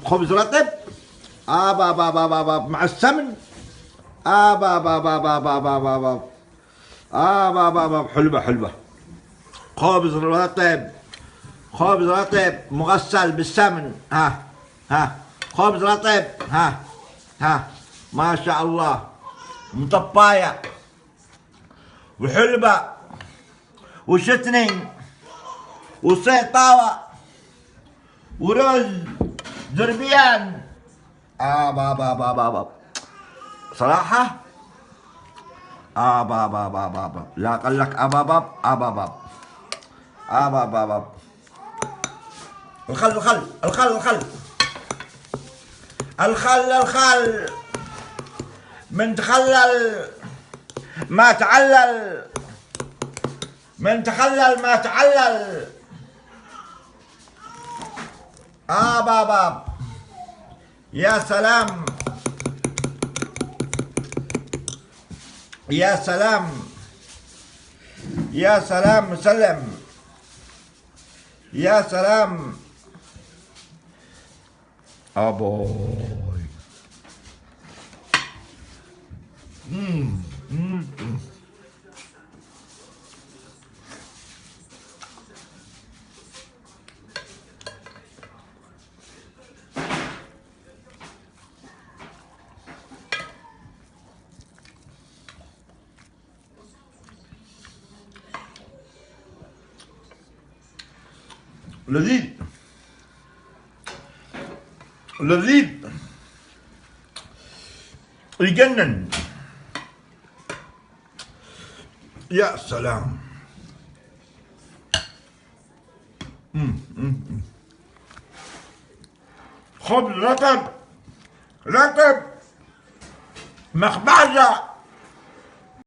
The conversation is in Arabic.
خبز رطب. مع السمن. حلوة حلوة. خبز رطب. خبز رطب مغسل بالسمن. ها خبز رطب. ها ما شاء الله. مطباية وحلبة وشتني وسيطاوة ورز زربيان. صراحة لا قال لك الخل الخل الخل الخل الخل الخل من تخلل ما تعلل. من تخلل ما تعلل. يا سلام يا سلام يا سلام مسلم. يا سلام أبوي. لذيذ لذيذ يجنن. يا سلام. خبز رطب رطب مخبزة